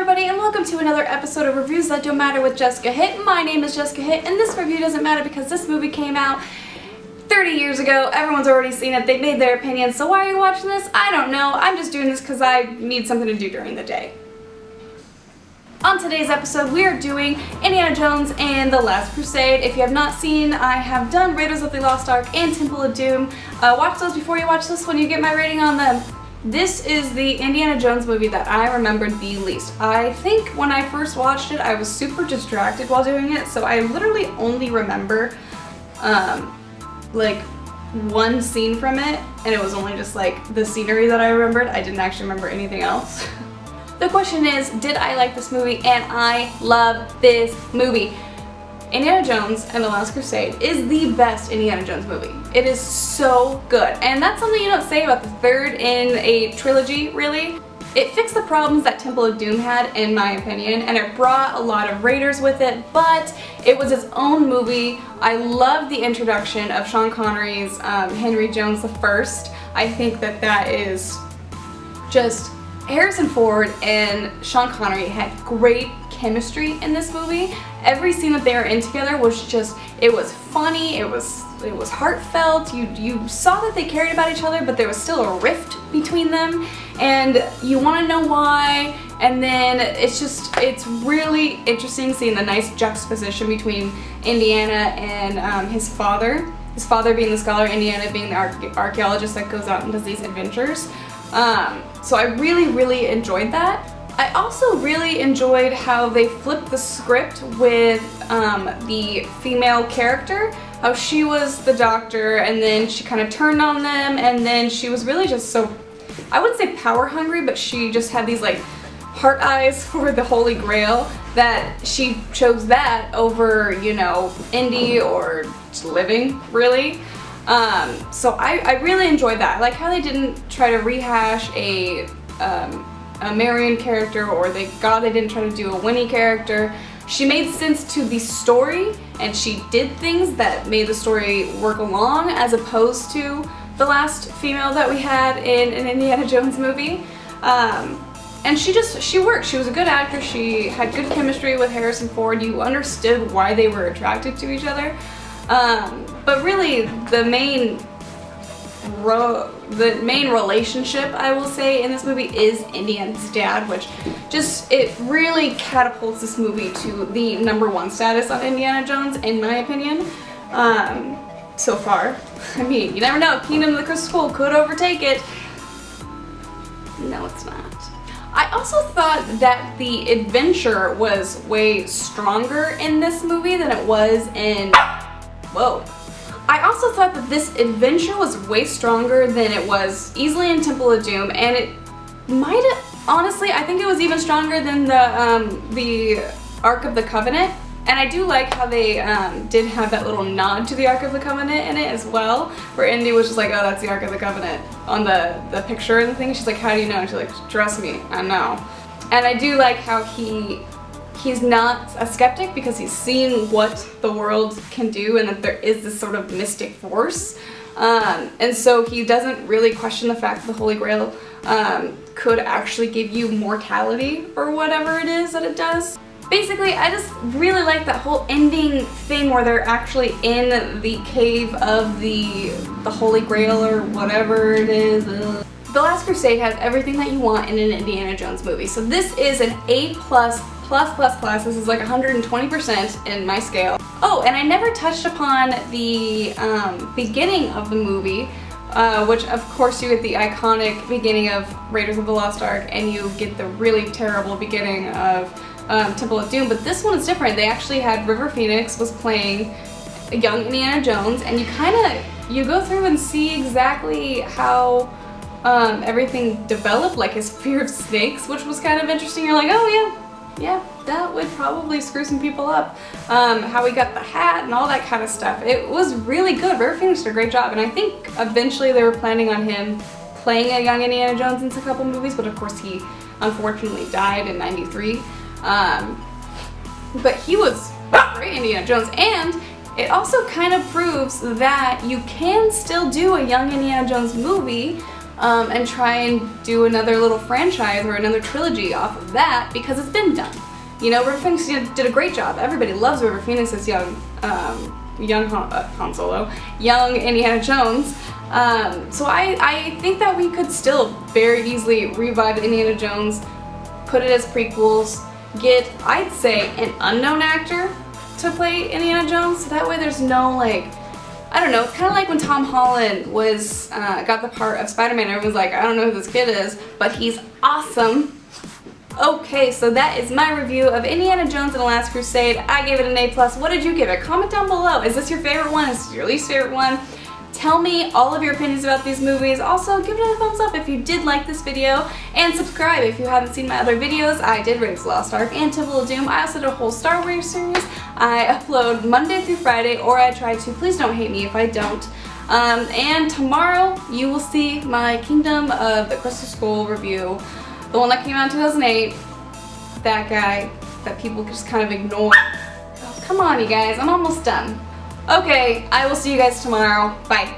everybody, and welcome to another episode of Reviews That Don't Matter with Jessica Hitt. My name is Jessica Hitt, and this review doesn't matter because this movie came out 30 years ago. Everyone's already seen it. They made their opinions, so why are you watching this? I don't know. I'm just doing this because I need something to do during the day. On today's episode, we are doing Indiana Jones and the Last Crusade. If you have not seen, I have done Raiders of the Lost Ark and Temple of Doom. Watch those before you watch this one. You get my rating on them. This is the Indiana Jones movie that I remembered the least. I think when I first watched it, I was super distracted while doing it, so I literally only remember like one scene from it, and it was only just like the scenery that I remembered. I didn't actually remember anything else. The question is, did I like this movie? And I love this movie. Indiana Jones and the Last Crusade is the best Indiana Jones movie. It is so good. And that's something you don't say about the third in a trilogy, really. It fixed the problems that Temple of Doom had, in my opinion, and it brought a lot of Raiders with it, but it was its own movie. I love the introduction of Sean Connery's Henry Jones I. I think that is just... Harrison Ford and Sean Connery had great chemistry in this movie. Every scene that they were in together was just, it was funny, it was heartfelt. You saw that they cared about each other, but there was still a rift between them, and you want to know why. And then it's really interesting seeing the nice juxtaposition between Indiana and his father. His father being the scholar, Indiana being the archaeologist that goes out and does these adventures. So I really enjoyed that. I also really enjoyed how they flipped the script with the female character, how she was the doctor and then she kind of turned on them, and then she was really just so, I wouldn't say power hungry, but she just had these like heart eyes for the Holy Grail, that she chose that over, you know, Indy or just living, really. So I really enjoyed that. I like how they didn't try to rehash a Marion character, or they didn't try to do a Winnie character. She made sense to the story, and she did things that made the story work along, as opposed to the last female that we had in an Indiana Jones movie. And she worked. She was a good actor. She had good chemistry with Harrison Ford. You understood why they were attracted to each other. But really, the main relationship, I will say, in this movie is Indiana's dad, which it really catapults this movie to the #1 status on Indiana Jones, in my opinion, so far. I mean, you never know, Kingdom of the Crystal Skull could overtake it. No, it's not. I also thought that the adventure was way stronger in this movie than it was in... Whoa. I also thought that this adventure was way stronger than it was easily in Temple of Doom, and it might have, honestly, I think it was even stronger than the Ark of the Covenant. And I do like how they did have that little nod to the Ark of the Covenant in it as well, where Indy was just like, oh, that's the Ark of the Covenant on the picture and the thing. She's like, how do you know? And she's like, trust me, I know. And I do like how he's not a skeptic, because he's seen what the world can do and that there is this sort of mystic force. And so he doesn't really question the fact that the Holy Grail could actually give you mortality or whatever it is that it does. Basically, I just really like that whole ending thing where they're actually in the cave of the Holy Grail or whatever it is. The Last Crusade has everything that you want in an Indiana Jones movie. So this is an A+++++. This is like 120% in my scale. Oh, and I never touched upon the beginning of the movie, which of course you get the iconic beginning of Raiders of the Lost Ark, and you get the really terrible beginning of Temple of Doom. But this one is different. They actually had River Phoenix was playing a young Indiana Jones, and you go through and see exactly how everything developed, like his fear of snakes, which was kind of interesting. You're like, oh yeah, that would probably screw some people up. How he got the hat and all that kind of stuff. It was really good. River Phoenix did a great job, and I think eventually they were planning on him playing a young Indiana Jones in a couple movies, but of course he unfortunately died in '93. But he was great Indiana Jones, and it also kind of proves that you can still do a young Indiana Jones movie and try and do another little franchise or another trilogy off of that, because it's been done. You know, River Phoenix did a great job. Everybody loves River Phoenix as young Han Solo, young Indiana Jones. So I think that we could still very easily revive Indiana Jones, put it as prequels, get, I'd say, an unknown actor to play Indiana Jones, so that way there's no, like, I don't know, it's kind of like when Tom Holland was, got the part of Spider-Man, everyone's like, I don't know who this kid is, but he's awesome. Okay, so that is my review of Indiana Jones and the Last Crusade. I gave it an A+. What did you give it? Comment down below. Is this your favorite one? Is this your least favorite one? Tell me all of your opinions about these movies. Also, give it a thumbs up if you did like this video, and subscribe if you haven't seen my other videos. I did Raiders of the Lost Ark and Temple of Doom. I also did a whole Star Wars series. I upload Monday through Friday, or I try to. Please don't hate me if I don't. And tomorrow, you will see my Kingdom of the Crystal Skull review. The one that came out in 2008. That guy that people just kind of ignore. Oh, come on, you guys. I'm almost done. Okay, I will see you guys tomorrow. Bye.